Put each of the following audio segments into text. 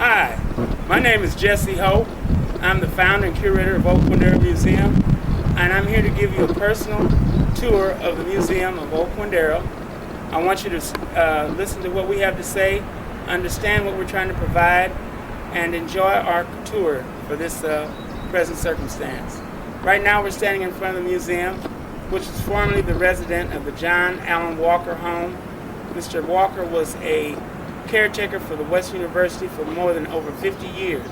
Hi, my name is Jesse Hope. I'm the founder and curator of Quindaro Museum, and I'm here to give you a personal tour of the Museum of Quindaro. I want you to listen to what we have to say, understand what we're trying to provide, and enjoy our tour for this present circumstance. Right now we're standing in front of the museum, which is formerly the resident of the John Allen Walker home. Mr. Walker was a caretaker for the West University for more than over 50 years.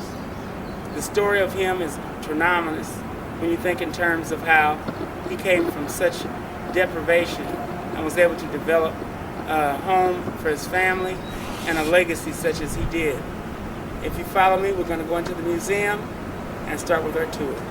The story of him is phenomenal when you think in terms of how he came from such deprivation and was able to develop a home for his family and a legacy such as he did. If you follow me, we're going to go into the museum and start with our tour.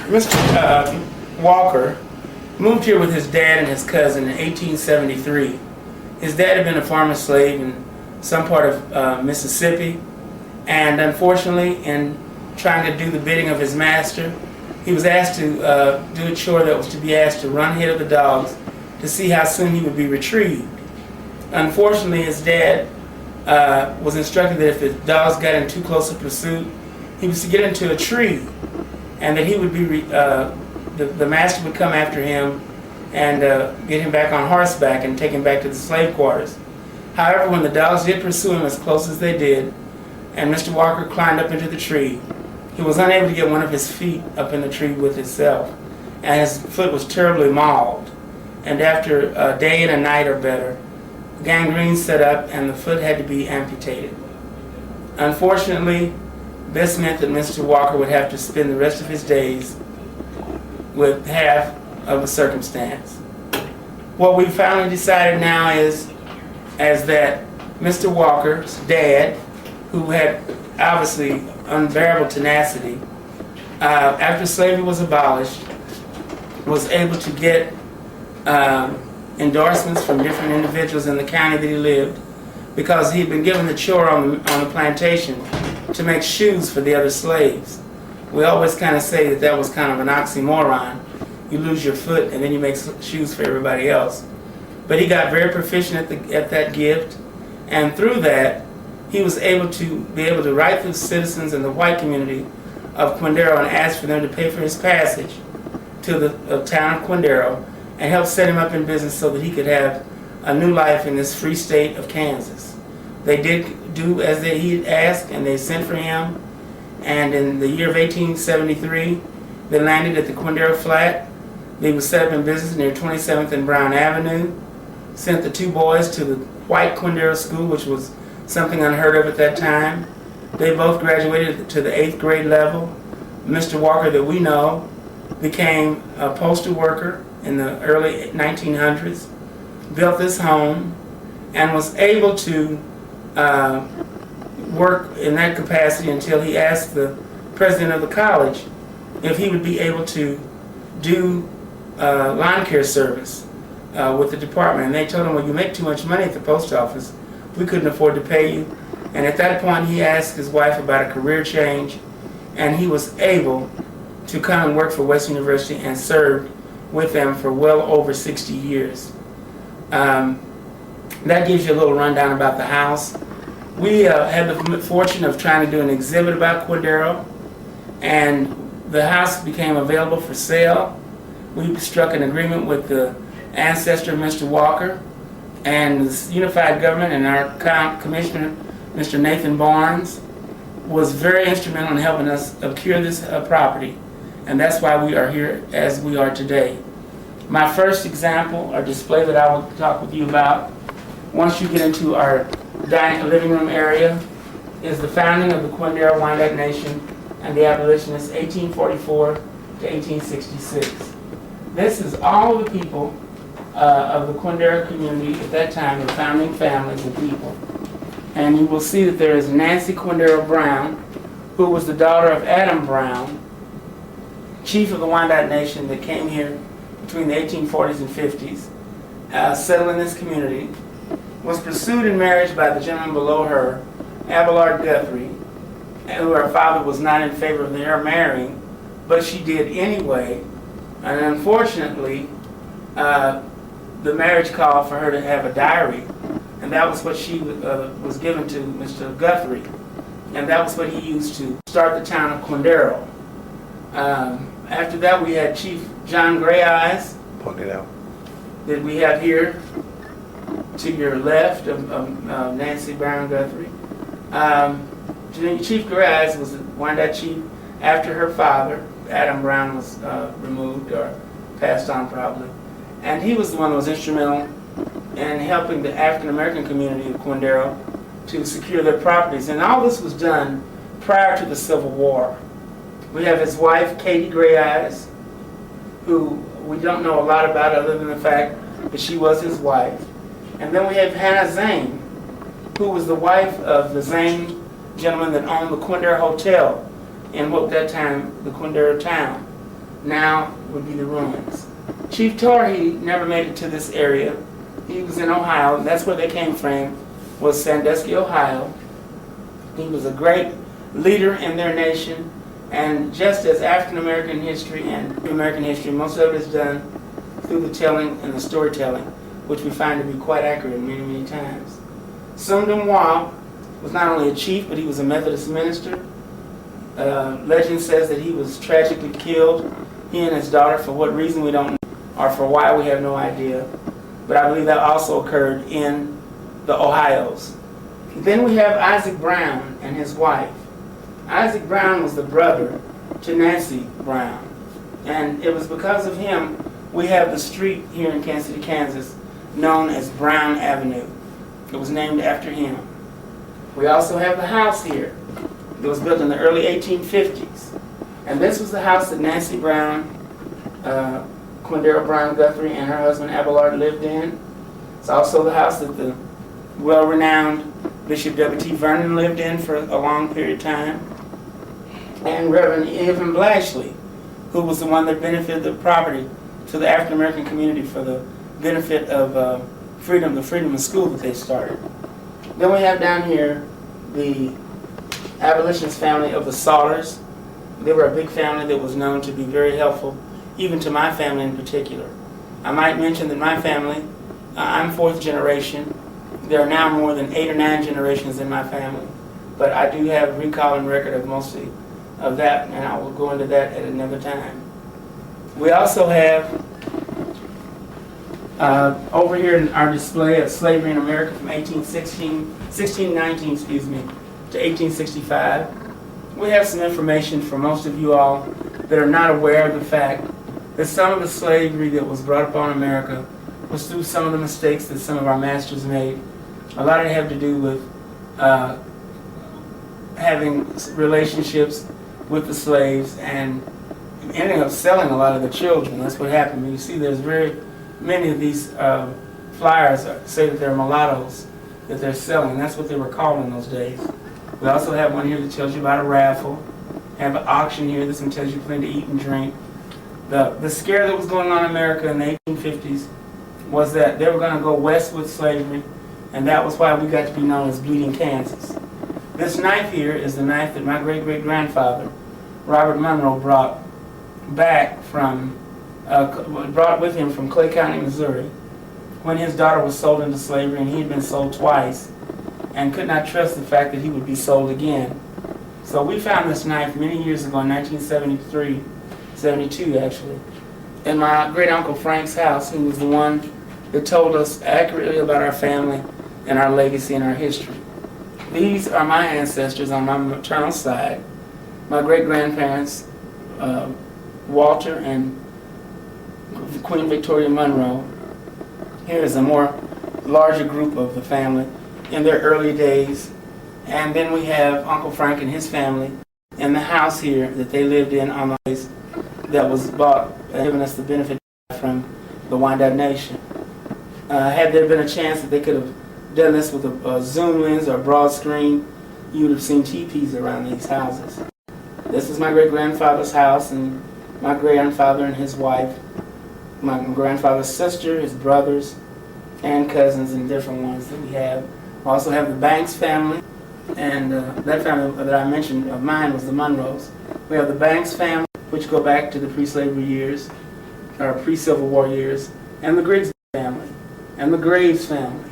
Mr. Walker moved here with his dad and his cousin in 1873. His dad had been a farmer slave in some part of Mississippi, and unfortunately, in trying to do the bidding of his master, he was asked to do a chore that was to be asked to run ahead of the dogs to see how soon he would be retrieved. Unfortunately, his dad was instructed that if the dogs got in too close a pursuit, he was to get into a tree, and that he would be the master would come after him and get him back on horseback and take him back to the slave quarters. However, when the dogs did pursue him as close as they did, and Mr. Walker climbed up into the tree, he was unable to get one of his feet up in the tree with himself, and his foot was terribly mauled. And after a day and a night or better, gangrene set up and the foot had to be amputated. Unfortunately, this meant that Mr. Walker would have to spend the rest of his days with half of the circumstance. What we finally decided now is that Mr. Walker's dad, who had obviously unbearable tenacity, after slavery was abolished, was able to get endorsements from different individuals in the county that he lived, because he had been given the chore on the plantation to make shoes for the other slaves. We always kind of say that was kind of an oxymoron. You lose your foot and then you make shoes for everybody else. But he got very proficient at that gift, and through that he was able to write to the citizens in the white community of Quindaro and ask for them to pay for his passage to the town of Quindaro and help set him up in business so that he could have a new life in this free state of Kansas. They did do as he had asked, and they sent for him, and in the year of 1873 they landed at the Quindaro Flat. They were set up in business near 27th and Brown Avenue, sent the two boys to the white Quindaro School, which was something unheard of at that time. They both graduated to the 8th grade level. Mr. Walker, that we know, became a postal worker in the early 1900s, built this home, and was able to work in that capacity until he asked the president of the college if he would be able to do lawn care service with the department. And they told him, well, you make too much money at the post office. We couldn't afford to pay you. And at that point he asked his wife about a career change, and he was able to come and work for West University and served with them for well over 60 years. That gives you a little rundown about the house. We had the fortune of trying to do an exhibit about Quindaro, and the house became available for sale. We struck an agreement with the ancestor of Mr. Walker and the unified government, and our commissioner, Mr. Nathan Barnes, was very instrumental in helping us procure this property, and that's why we are here as we are today. My first example or display that I will talk with you about, once you get into our living room area, is the founding of the Quindaro Wyandotte Nation and the abolitionists, 1844 to 1866. This is all the people of the Quindaro community at that time, the founding families and people. And you will see that there is Nancy Quindaro Brown, who was the daughter of Adam Brown, chief of the Wyandotte Nation, that came here between the 1840s and 50s, settled in this community, was pursued in marriage by the gentleman below her, Abelard Guthrie, who her father was not in favor of her marrying, but she did anyway. And unfortunately, the marriage called for her to have a diary, and that was what she was given to Mr. Guthrie, and that was what he used to start the town of Quindaro. After that, we had Chief John Gray Eyes, Point it out. that we have here to your left of Nancy Brown Guthrie. Chief Gray Eyes was the Wyandotte chief after her father, Adam Brown, was removed or passed on probably. And he was the one that was instrumental in helping the African American community of Quindaro to secure their properties. And all this was done prior to the Civil War. We have his wife, Katie Gray Eyes, who we don't know a lot about other than the fact that she was his wife. And then we have Hannah Zane, who was the wife of the Zane gentleman that owned the Quindaro Hotel in what at that time the Quindaro town now would be the ruins. Chief Torrey never made it to this area. He was in Ohio, and that's where they came from, was Sandusky, Ohio. He was a great leader in their nation, and just as African American history and American history, most of it is done through the telling and the storytelling, which we find to be quite accurate many, many times. Sundum was not only a chief, but he was a Methodist minister. Legend says that he was tragically killed, he and his daughter, for what reason we don't know, or for why we have no idea. But I believe that also occurred in the Ohios. Then we have Isaac Brown and his wife. Isaac Brown was the brother to Nancy Brown. And it was because of him we have the street here in Kansas City, Kansas, known as Brown Avenue. It was named after him. We also have the house here. It was built in the early 1850s. And this was the house that Nancy Brown, Quindaro Brown Guthrie, and her husband Abelard lived in. It's also the house that the well-renowned Bishop W.T. Vernon lived in for a long period of time. And Reverend Evan Blashley, who was the one that benefited the property to the African American community for the benefit of the Freedom of School that they started. Then we have down here the abolitionist family of the Saulers. They were a big family that was known to be very helpful, even to my family in particular. I might mention that my family, I'm fourth generation. There are now more than 8 or 9 generations in my family, but I do have recall and record of mostly of that, and I will go into that at another time. We also have over here in our display of slavery in America from 1619, excuse me, to 1865. We have some information for most of you all that are not aware of the fact that some of the slavery that was brought upon America was through some of the mistakes that some of our masters made. A lot of it had to do with having relationships with the slaves and ending up selling a lot of the children. That's what happened. You see, there's very many of these flyers say that they're mulattoes that they're selling. That's what they were called in those days. We also have one here that tells you about a raffle. We have an auction here. This one tells you plenty to eat and drink. The scare that was going on in America in the 1850s was that they were going to go west with slavery, and that was why we got to be known as Bleeding Kansas. This knife here is the knife that my great-great-grandfather, Robert Monroe, brought with him from Clay County, Missouri, when his daughter was sold into slavery, and he had been sold twice, and could not trust the fact that he would be sold again. So we found this knife many years ago in 1973, 72 actually, in my great-uncle Frank's house, who was the one that told us accurately about our family and our legacy and our history. These are my ancestors on my maternal side, my great-grandparents, Walter and Queen Victoria Monroe. Here is a more larger group of the family in their early days. And then we have Uncle Frank and his family in the house here that they lived in on the place that was bought, giving us the benefit from the Wyandotte Nation. Had there been a chance that they could have done this with a zoom lens or a broad screen, you would have seen teepees around these houses. This is my great-grandfather's house, and my great-grandfather and his wife, my grandfather's sister, his brothers, and cousins, and different ones that we have. We also have the Banks family. And that family that I mentioned of mine was the Monroes. We have the Banks family, which go back to the pre-slavery years, or pre-Civil War years, and the Griggs family, and the Graves family.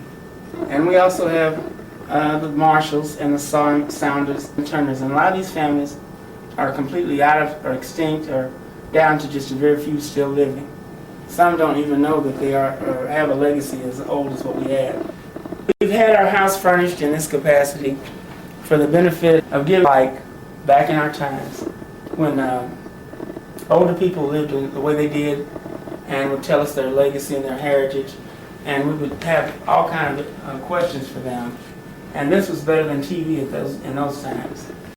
And we also have the Marshalls and the Saunders and Turners. And a lot of these families are completely out of, or extinct, or down to just a very few still living. Some don't even know that they are, or have a legacy as old as what we have. We've had our house furnished in this capacity for the benefit of giving, like back in our times when older people lived in the way they did and would tell us their legacy and their heritage, and we would have all kinds of questions for them. And this was better than TV in those times.